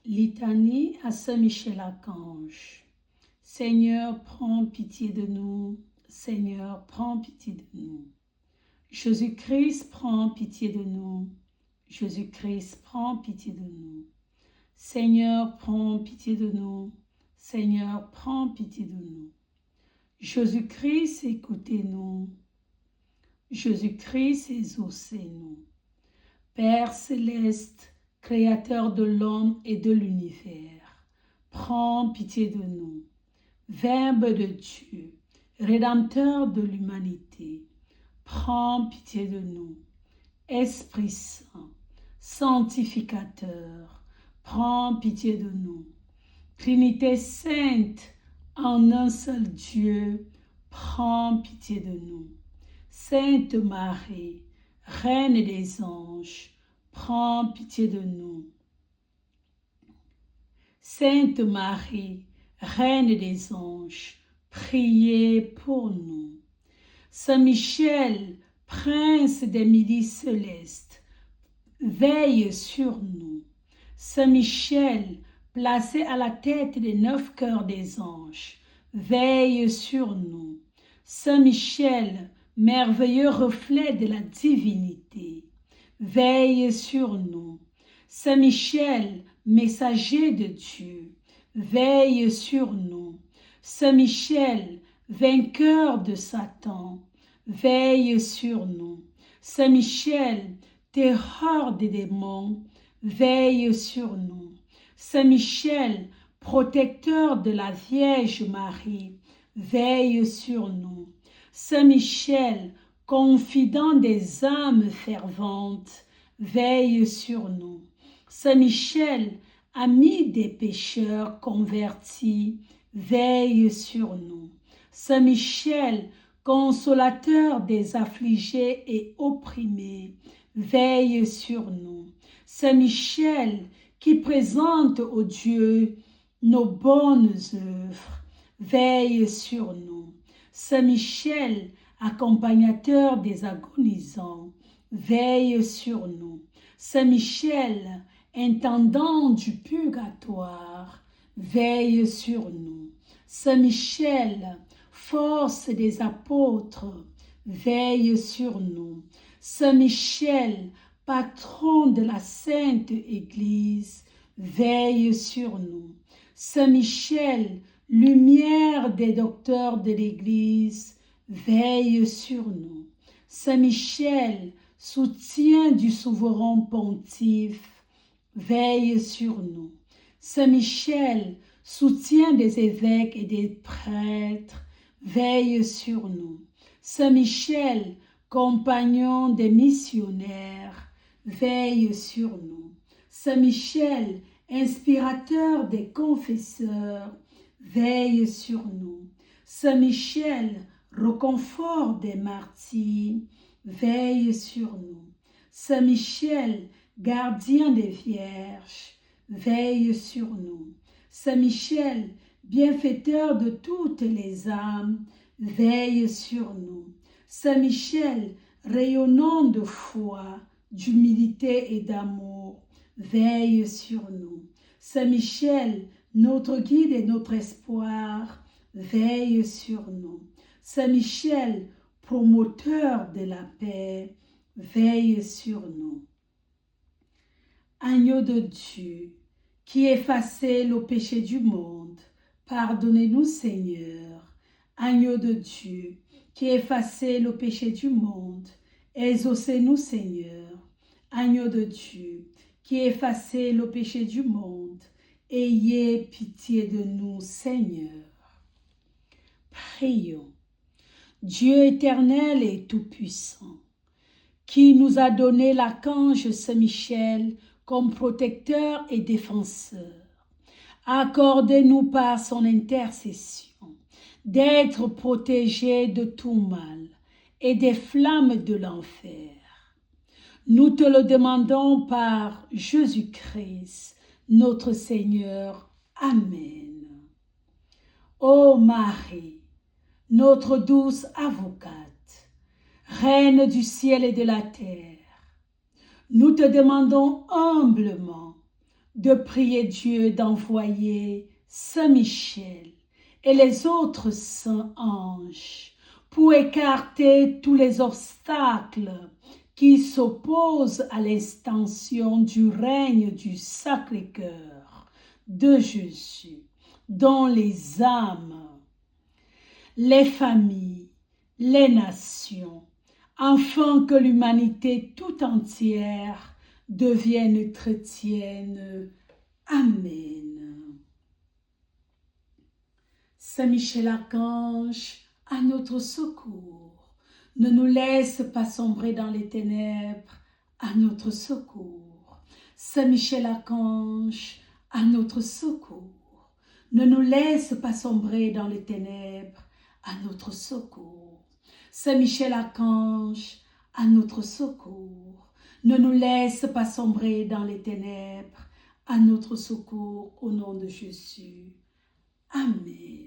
Litanie à Saint Michel Archange. Seigneur, prends pitié de nous. Seigneur, prends pitié de nous. Jésus-Christ, prends pitié de nous. Jésus-Christ, prends pitié de nous. Seigneur, prends pitié de nous. Seigneur, prends pitié de nous. Jésus-Christ, écoutez-nous. Jésus-Christ, exaucez-nous. Père céleste, Créateur de l'homme et de l'univers, prends pitié de nous. Verbe de Dieu, Rédempteur de l'humanité, prends pitié de nous. Esprit Saint, Sanctificateur, prends pitié de nous. Trinité sainte, en un seul Dieu, prends pitié de nous. Sainte Marie, Reine des anges, prends pitié de nous. Sainte Marie, Reine des anges, priez pour nous. Saint Michel, Prince des milices célestes, veille sur nous. Saint Michel, placé à la tête des 9 cœurs des anges, veille sur nous. Saint Michel, merveilleux reflet de la divinité, veille sur nous. Saint Michel, messager de Dieu, veille sur nous. Saint Michel, vainqueur de Satan, veille sur nous. Saint Michel, terreur des démons, veille sur nous. Saint Michel, protecteur de la Vierge Marie, veille sur nous. Saint Michel, confident des âmes ferventes, veille sur nous. Saint Michel, ami des pécheurs convertis, veille sur nous. Saint Michel, consolateur des affligés et opprimés, veille sur nous. Saint Michel, qui présente au Dieu nos bonnes œuvres, veille sur nous. Saint Michel, accompagnateur des agonisants, veille sur nous. Saint Michel, intendant du purgatoire, veille sur nous. Saint Michel, force des apôtres, veille sur nous. Saint Michel, patron de la Sainte Église, veille sur nous. Saint Michel, lumière des docteurs de l'Église, veille sur nous. Saint Michel, soutien du souverain pontife, veille sur nous. Saint Michel, soutien des évêques et des prêtres, veille sur nous. Saint Michel, compagnon des missionnaires, veille sur nous. Saint Michel, inspirateur des confesseurs, veille sur nous. Saint Michel, réconfort des martyrs, veille sur nous. Saint Michel, gardien des vierges, veille sur nous. Saint Michel, bienfaiteur de toutes les âmes, veille sur nous. Saint Michel, rayonnant de foi, d'humilité et d'amour, veille sur nous. Saint Michel, notre guide et notre espoir, veille sur nous. Saint Michel, promoteur de la paix, veille sur nous. Agneau de Dieu, qui effacez le péché du monde, pardonnez-nous Seigneur. Agneau de Dieu, qui effacez le péché du monde, exaucez-nous Seigneur. Agneau de Dieu, qui effacez le péché du monde, ayez pitié de nous Seigneur. Prions. Dieu éternel et tout-puissant, qui nous a donné l'archange Saint Michel comme protecteur et défenseur, accordez-nous par son intercession d'être protégés de tout mal et des flammes de l'enfer. Nous te le demandons par Jésus-Christ, notre Seigneur. Amen. Ô Marie, notre douce avocate, Reine du ciel et de la terre, nous te demandons humblement de prier Dieu d'envoyer Saint Michel et les autres saints anges pour écarter tous les obstacles qui s'opposent à l'extension du règne du Sacré-Cœur de Jésus dans les âmes, les familles, les nations, afin que l'humanité tout entière devienne chrétienne. Amen. Saint Michel Archange, à notre secours, ne nous laisse pas sombrer dans les ténèbres, à notre secours. Saint Michel Archange, à notre secours, ne nous laisse pas sombrer dans les ténèbres, à notre secours. Saint Michel Archange, à notre secours, ne nous laisse pas sombrer dans les ténèbres, à notre secours, au nom de Jésus. Amen.